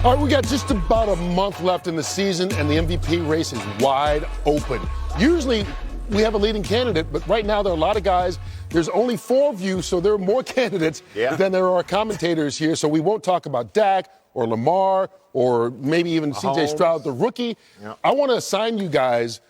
All right, we got just about a month left in the season, and the MVP race is wide open. Usually, we have a leading candidate, but right now there are a lot of guys. There's only 4 of you, so there are more candidates than there are commentators here. So we won't talk about Dak or Lamar or maybe even C.J. Stroud, the rookie. I want to assign you guys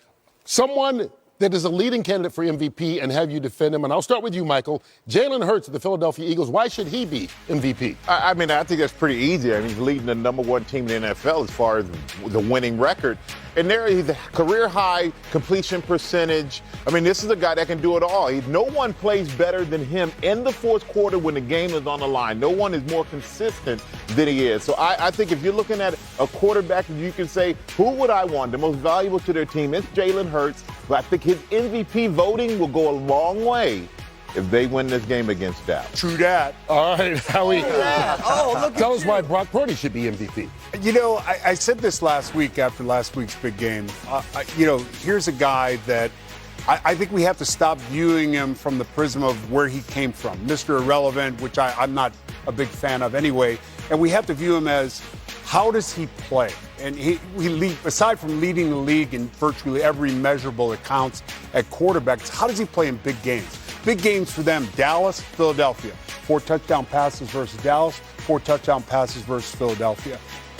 someone that is a leading candidate for MVP and have you defend him. And I'll start with you, Michael. Jalen Hurts of the Philadelphia Eagles. Why should he be MVP? I mean, I think that's pretty easy. I mean, he's leading the #1 team in the NFL as far as the winning record. And there he's a career-high completion percentage. I mean, this is a guy that can do it all. No one plays better than him in the fourth quarter when the game is on the line. No one is more consistent than he is. So I think if you're looking at a quarterback, you can say, who would I want? The most valuable to their team is Jalen Hurts. But I think his MVP voting will go a long way if they win this game against Dallas. True that. All right, Howie. Tell us why Brock Purdy should be MVP. You know, I said this last week after last week's big game. Here's a guy that I think we have to stop viewing him from the prism of where he came from. Mr. Irrelevant, which I'm not a big fan of anyway. And we have to view him as, how does he play? And aside from leading the league in virtually every measurable that counts at quarterbacks, how does he play in big games? Big games for them: Dallas, Philadelphia. 4 touchdown passes versus Dallas, 4 touchdown passes versus Philadelphia.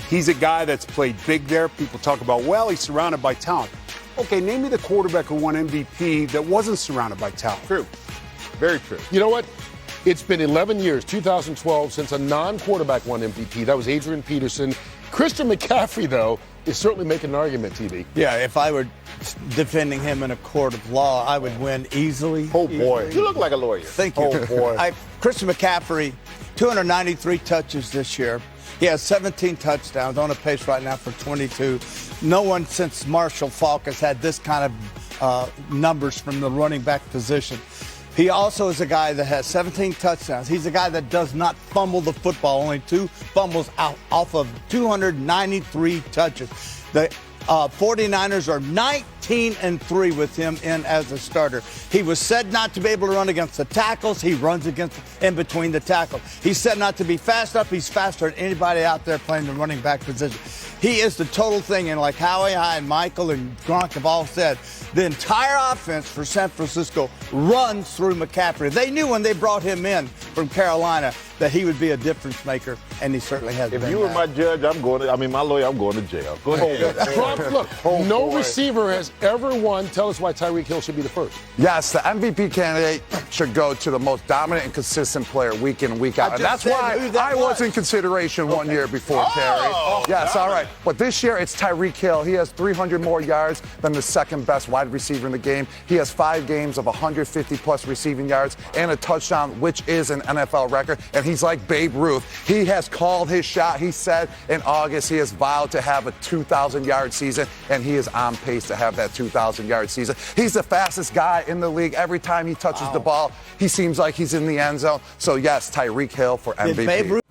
He's a guy that's played big there. People talk about, well, he's surrounded by talent. Okay, name me the quarterback who won MVP that wasn't surrounded by talent. True. Very true. You know what? It's been 11 years, 2012, since a non-quarterback won MVP. That was Adrian Peterson. Christian McCaffrey, though, is certainly making an argument, TV. Yeah, if I were defending him in a court of law, I would win easily. Oh, boy. Easily. You look like a lawyer. Thank you. Oh, boy. Christian McCaffrey, 293 touches this year. He has 17 touchdowns, on a pace right now for 22. No one since Marshall Faulk has had this kind of numbers from the running back position. He also is a guy that has 17 touchdowns. He's a guy that does not fumble the football, only 2 fumbles off of 293 touches. The 49ers are 19-3 with him in as a starter. He was said not to be able to run against the tackles. He runs in between the tackles. He's said not to be fast enough. He's faster than anybody out there playing the running back position. He is the total thing, and like Howie, I, and Michael, and Gronk have all said, the entire offense for San Francisco runs through McCaffrey. They knew when they brought him in from Carolina that he would be a difference maker, and he certainly has been. If you were my judge, my lawyer, I'm going to jail. Go ahead. Look, no receiver has ever won. Tell us why Tyreek Hill should be the first. Yes, the MVP candidate should go to the most dominant and consistent player week in and week out. And that's why I was in consideration 1 year before, Terry. Yes, all right. But this year, it's Tyreek Hill. He has 300 more yards than the second best wide receiver in the game. He has 5 games of 150-plus receiving yards and a touchdown, which is an NFL record. And he's like Babe Ruth. He has called his shot. He said in August he has vowed to have a 2,000-yard season, and he is on pace to have that 2,000-yard season. He's the fastest guy in the league. Every time he touches the ball, he seems like he's in the end zone. So, yes, Tyreek Hill for MVP.